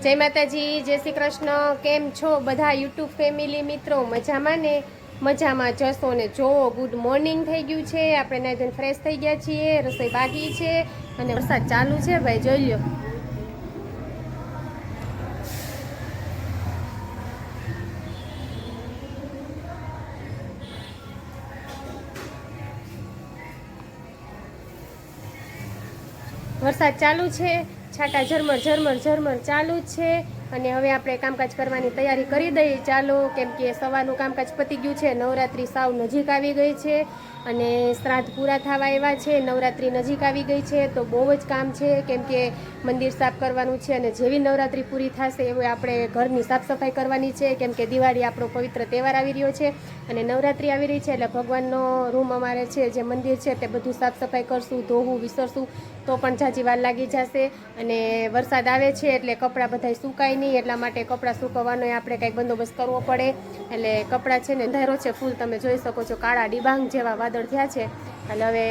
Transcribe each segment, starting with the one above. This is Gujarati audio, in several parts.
જય માતાજી, જય શ્રી કૃષ્ણ। કેમ છો બધા યુટ્યુબ ફેમિલી મિત્રો? મજામાં ને? મજામાં જશો ને? જો ગુડ મોર્નિંગ થઈ ગયું છે, આપણે નાઈ ધોઈને ફ્રેશ થઈ ગયા છીએ, રસોઈ બાકી છે અને વરસાદ ચાલુ છે ભાઈ, જોઈ લ્યો। વરસાદ ચાલુ છે, છાંટા ઝરમર ઝરમર ઝરમર ચાલુ જ છે અને હવે આપણે કામકાજ કરવાની તૈયારી કરી દઈએ ચાલો, કેમ કે સવારનું કામકાજ પતી ગયું છે। નવરાત્રિ સાવ નજીક આવી ગઈ છે અને શ્રાદ્ધ પૂરા થવા આવ્યા છે, નવરાત્રિ નજીક આવી ગઈ છે તો બહુ જ કામ છે, કેમ કે મંદિર સાફ કરવાનું છે અને જેવી નવરાત્રિ પૂરી થશે એવું આપણે ઘરની સાફ સફાઈ કરવાની છે, કેમ કે દિવાળી આપણો પવિત્ર તહેવાર આવી રહ્યો છે અને નવરાત્રિ આવી રહી છે એટલે ભગવાનનો રૂમ અમારે છે, જે મંદિર છે તે બધું સાફ સફાઈ કરશું, ધોવું વિસરશું તો પણ ઝાઝી વાર લાગી જશે અને વરસાદ આવે છે એટલે કપડાં બધા સુકાય નહીં, એટલા માટે કપડાં સુકવવાનો આપણે કંઈક બંદોબસ્ત કરવો પડે। એટલે કપડાં છે ને અંધારો છે ફૂલ, તમે જોઈ શકો છો, કાળા ડિબાંગ જેવા વાદળ થયા છે એટલે હવે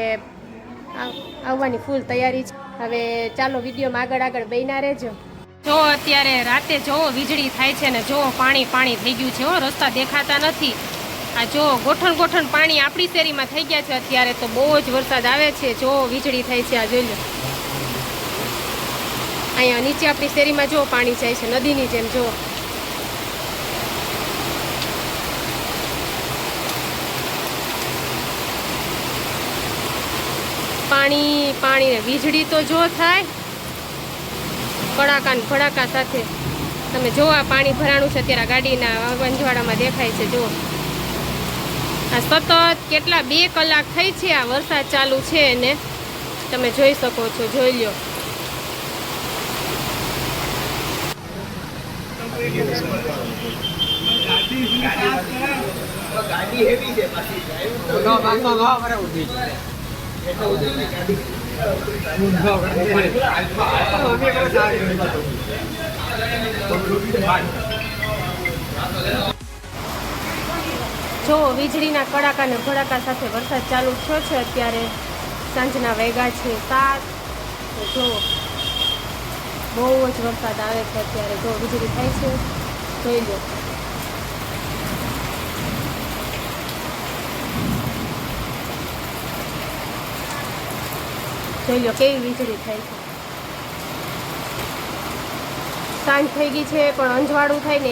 આવવાની ફૂલ તૈયારી છે। હવે ચાલો વિડીયોમાં આગળ આગળ બન્યા રહેજો। જો અત્યારે રાતે જો વીજળી થાય છે ને જો પાણી પાણી થઈ ગયું છે, રસ્તા દેખાતા નથી। આ જો ગોઠણ ગોઠણ પાણી આપણી શેરીમાં થઈ ગયા છે અત્યારે, તો બહુ જ વરસાદ આવે છે, જો વીજળી થાય છે, આ જોઈ લો। અહીંયા નીચે આપણી શેરીમાં જો પાણી જાય છે નદીની જેમ, જો પાણી પાણી ને વીજળી તો જો થાય કડાકા ને ભડાકા સાથે। તમે જો આ પાણી ભરાણું છે અત્યારે ગાડીના વંજવાડામાં દેખાય છે, જો આ સતત કેટલા 2 કલાક થઈ છે આ વરસાદ ચાલુ છે ને તમે જોઈ શકો છો, જોઈ લ્યો। ગાડી હેવી છે પાછી જો વીજળીના કડાકા ને ભડાકા સાથે વરસાદ ચાલુ થયો છે અત્યારે, સાંજના વાગ્યા છે 7। જો બહુ જ વરસાદ આવે છે અત્યારે, જો વીજળી થાય છે, જોઈ લો। જોઈ લો કેવી વીજળી થાય છે, સાંજ થઈ ગઈ છે પણ અંજવાળું થાય ને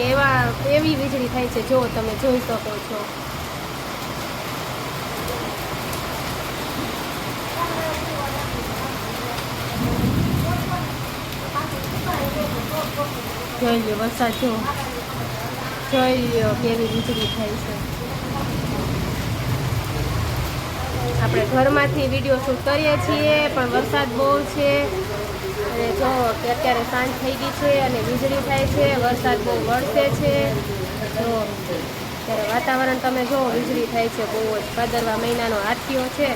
એવી વીજળી થાય છે, જો તમે જોઈ શકો છો। જોઈ લો વરસાદ, જો જોઈ લો કેવી વીજળી થાય છે। આપણે ઘરમાંથી વિડીયો શૂટ કરીએ છીએ પણ વરસાદ બહુ છે અને જો કે અત્યારે સાંજ થઈ ગઈ છે અને વીજળી થાય છે, વરસાદ બહુ વરસે છે, જો ત્યારે વાતાવરણ તમે જો વીજળી થાય છે બહુ જ। ભાદરવા મહિનાનો આથિયો છે,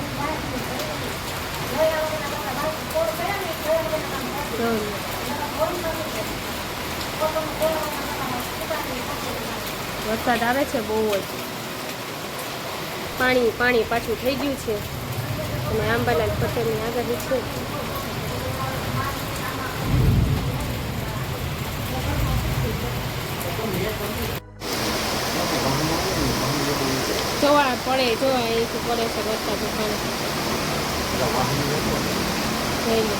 વરસાદ આવે છે બહુ જ, પાણી પાણી પાછું થઈ ગયું છે અને આંબાલાલ પટેલની આગાહી છે। જોવા પડે, જોવા અહીંથી પડે છે વરસાદ પાણી, જોઈ લો।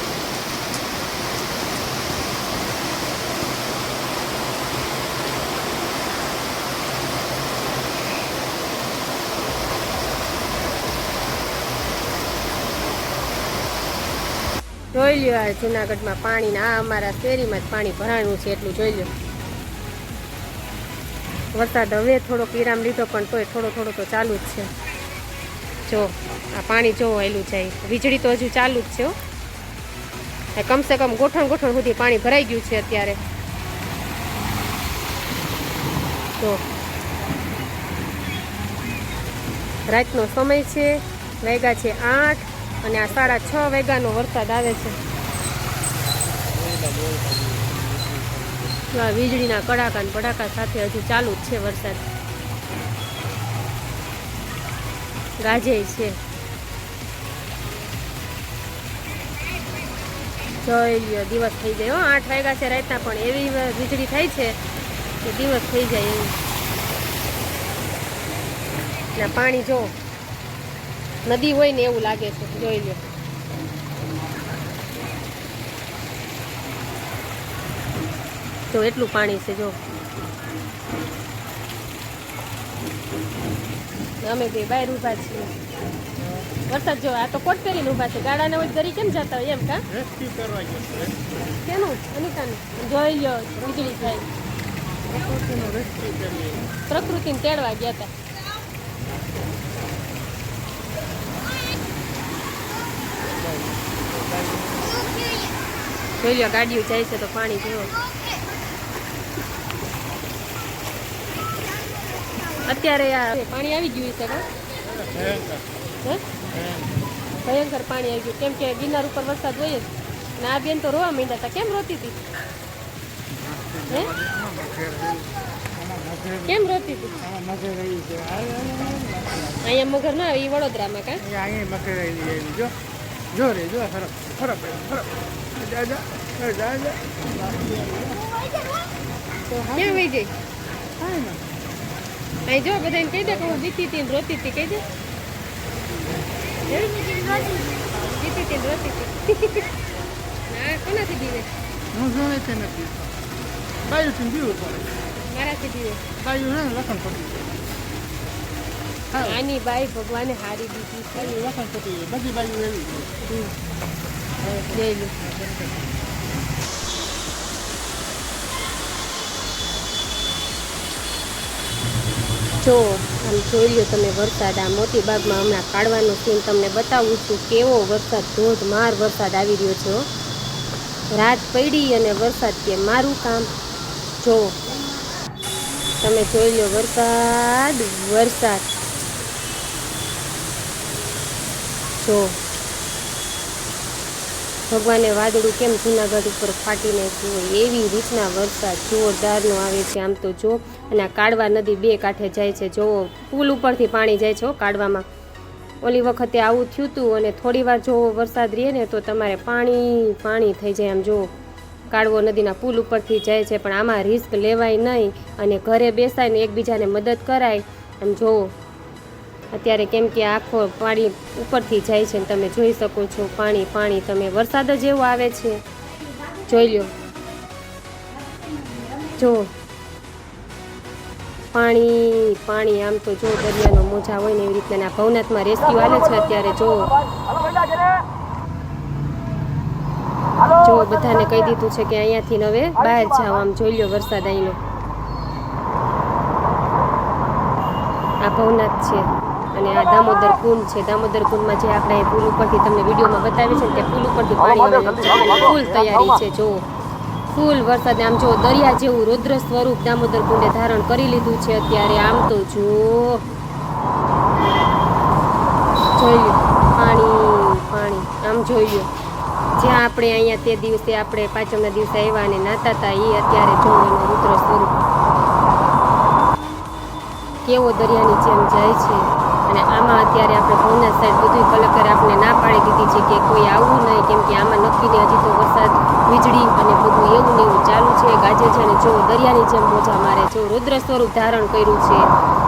જોઈ લ્યો આ જુનાગઢમાં પાણી, આ અમારા શેરીમાં જ પાણી ભરાણું છે એટલું જોઈ લો। વરસાદ હવે થોડોક વિરામ લીધો પણ તોય થોડો થોડો તો ચાલુ જ છે, જો આ પાણી જો આવેલું જાય, વીજળી તો હજુ ચાલુ જ છે, કમસે કમ ગોઠણ ગોઠણ સુધી પાણી ભરાઈ ગયું છે અત્યારે, જો રાતનો સમય છે, વાગ્યા છે 8 અને આ 6:30 વાગ્યાનો વરસાદ આવે છે। વીજળીના કડાકા ને ભડાકા સાથે હજુ ચાલુ જ છે વરસાદ, ગાજે છે। જોઈ લ્યો દિવસ થઈ જાય હો 8 વાગ્યા છે રાતના પણ એવી વીજળી થાય છે કે દિવસ થઈ જાય એવું ને પાણી જો નદી હોય ને એવું લાગે છે જોઈ લ્યો જો એટલું પાણી છે જો અમે બે બહાર ઊભા છીએ વરસાદ જો આ તો કોટ કરીને ઊભા છે ગાડાના હોય દરી કેમ જતા હોય એમ કા કેનું અનિતાનું જોઈ લ્યો વીજળી થાય પ્રકૃતિને તેડવા ગયા હતા જોઈ લ્યો ગાડીઓ જાય છે તો પાણી પીવો અત્યારે આ પાણી આવી ગયું છે કા ભયંકર પાણી આવી ગયું કેમ કે ગિરનાર ઉપર વરસાદ હોય જ ને આ બેન તો રોવા માંડ્યા હતા કેમ રોતી હતી હે કેમ રોતી હતી અહીંયા મગર ના આવે એ વડોદરામાં કા ક્યાં વહી ગઈ અહીં જો બધાને કહી દે કે હું જીતી હતી ને રોતી હતી કહી દે જીતી હતી ને રોતી હતી ના કોનાથી બીવે મારાથી બીવે આની બાઈ ભગવાને હારી દીધી છે બધી બાજુ એવી જઈ લો જો આમ જોઈ લ્યો તમે વરસાદ આ મોતી બાગમાં હમણાં કાઢવાનો સીન તમને બતાવું છું કેવો વરસાદ ધોધમાર વરસાદ આવી રહ્યો છે હો. રાત પડી અને વરસાદ કે મારું કામ જો તમે જોઈ લો વરસાદ વરસાદ જો ભગવાને વાદળું કેમ જૂનાગઢ ઉપર ફાટી નાખ્યું હોય એવી રીતના વરસાદ જોરદારનો આવે છે આમ તો જો અને આ કાળવા નદી બે કાંઠે જાય છે જો પુલ ઉપરથી પાણી જાય છે કાળવામાં ઓલી વખતે આવું થયું હતું અને થોડી વાર જો વરસાદ રહે ને તો તમારે પાણી પાણી થઈ જાય આમ જો કાળવો નદીના પુલ ઉપરથી જાય છે પણ આમાં રિસ્ક લેવાય નહીં અને ઘરે બેસાય ને એકબીજાને મદદ કરાય એમ જો અત્યારે કેમ કે આખો પાણી ઉપરથી જાય છે ને તમે જોઈ શકો છો પાણી પાણી તમે વરસાદ જ એવો આવે છે જોઈ લ્યો જો પાણી પાણી આમ તો જો દરિયાનો મોજા હોય ને એવી રીતના આ ભવનાથમાં રેસ્ક્યુ હાલે છે અત્યારે જો બધાને કહી દીધું છે કે અહીંયાથી હવે બહાર જાઓ આમ જોઈ લ્યો વરસાદ અહીંનો આ ભવનાથ છે અને આ દામોદર કુંડ છે દામોદર કુંડમાં જે આપણે પુલ ઉપરથી તમને વિડીયોમાં બતાવે છે ને તે પુલ ઉપરથી પાણી આવે ફૂલ તૈયારી છે જો ફૂલ વરસાદ આમ જો દરિયા જેવું રુદ્ર સ્વરૂપ દામોદર કુંડે ધારણ કરી લીધું છે અત્યારે આમ તો જો જોઈ લો પાણી પાણી આમ જોઈ લો જ્યાં આપણે અહીંયા તે દિવસે આપણે પાંચમના દિવસે આવ્યા અને નાતા હતા એ અત્યારે જો એનું રુદ્ર સ્વરૂપ કેવો દરિયાની જેમ જાય છે અને આમાં અત્યારે આપણે ભવનાથ સાઈડ બધું કલેક્ટરે આપણે ના પાડી દીધી છે કે કોઈ આવવું નહીં કેમ કે આમાં નક્કી નહીં હજી તો વરસાદ વીજળી અને બધું એવું ને એવું ચાલુ છે ગાજે છે અને જો દરિયાની જેમ મોજા મારે જો રુદ્ર સ્વરૂપ ધારણ કર્યું છે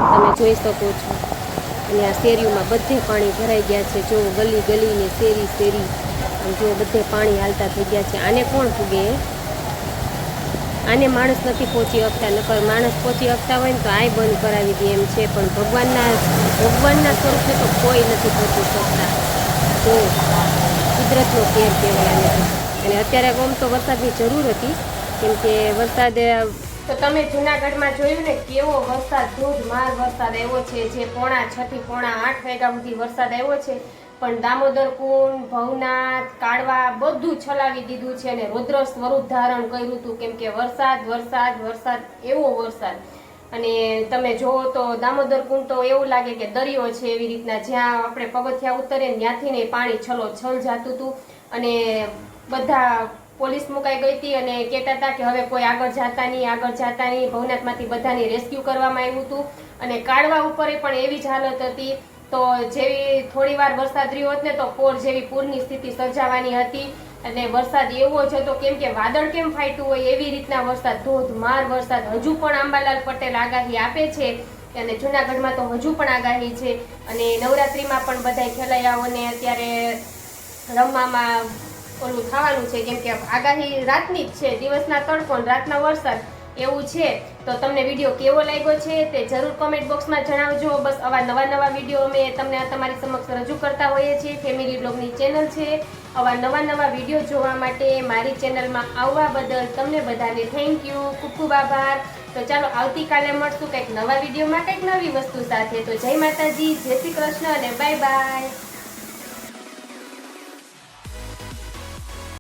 તમે જોઈ શકો છો અને આ શેરીઓમાં બધે પાણી ભરાઈ ગયા છે જો ગલી ગલી ને શેરી શેરી અને જો બધે પાણી હાલતા થઈ ગયા છે આને કોણ પૂગે આને માણસ નથી પહોંચી શકતા નકર માણસ પહોંચી શકતા હોય ને તો આય બંધ કરાવી દે એમ છે પણ ભગવાનના સ્વરૂપે તો કોઈ નથી પહોંચી શકતા તો કુદરતનો કેર કહેવાય અને અત્યારે આમ તો વરસાદની જરૂર હતી કેમ કે વરસાદ તો તમે જૂનાગઢમાં જોયું ને કેવો વરસાદ ધોધમાર વરસાદ આવ્યો છે જે 6:30 થી 8 વાગ્યા સુધી વરસાદ આવ્યો છે પણ દામોદર કુંડ ભવનાથ કાળવા બધું છલાવી દીધું છે અને રુદ્ર સ્વરૂપ ધારણ કર્યું હતું કેમ કે વરસાદ વરસાદ વરસાદ એવો વરસાદ અને તમે જોવો તો દામોદર કુંડ તો એવું લાગે કે દરિયો છે એવી રીતના જ્યાં આપણે પગથિયા ઉતરે ત્યાંથી ને પાણી છલોછલ જાતું હતું અને બધા પોલીસ મુકાઈ ગઈ હતી અને કહેતા હતા કે હવે કોઈ આગળ જાતા નહીં ભવનાથમાંથી બધાની રેસ્ક્યુ કરવામાં આવ્યું હતું અને કાળવા ઉપર પણ એવી જ હાલત હતી તો જેવી થોડી વાર વરસાદ રહ્યો હોત ને તો પૂર જેવી પૂરની સ્થિતિ સર્જાવાની હતી અને વરસાદ એવો છે તો કેમ કે વાદળ કેમ ફાટ્યું હોય એવી રીતના વરસાદ, ધોધમાર વરસાદ. હજુ પણ અંબાલાલ પટેલ આગાહી આપે છે અને જૂનાગઢમાં તો હજુ પણ આગાહી છે. અને નવરાત્રીમાં પણ બધા ખેલૈયાઓને અત્યારે રમવામાં ઓલું થવાનું છે, કેમ કે આગાહી રાતની જ છે, દિવસના તડકો ને રાતના વરસાદ એવું છે. તો તમને વિડીયો કેવો લાગ્યો છે તે જરૂર કોમેન્ટ બોક્સમાં જણાવજો. બસ આવા નવા વિડીયો અમે તમને તમારી સમક્ષ રજૂ કરતા હોઈએ છીએ. ફેમિલી બ્લોગની ચેનલ છે. આવા નવા વિડીયો જોવા માટે મારી ચેનલમાં આવવા બદલ તમને બધાને થેન્ક યુ, ખૂબ ખૂબ આભાર. તો ચાલો આવતીકાલે મળશું કંઈક નવા વિડીયોમાં કંઈક નવી વસ્તુ સાથે. તો જય માતાજી, જય શ્રી કૃષ્ણ અને બાય બાય.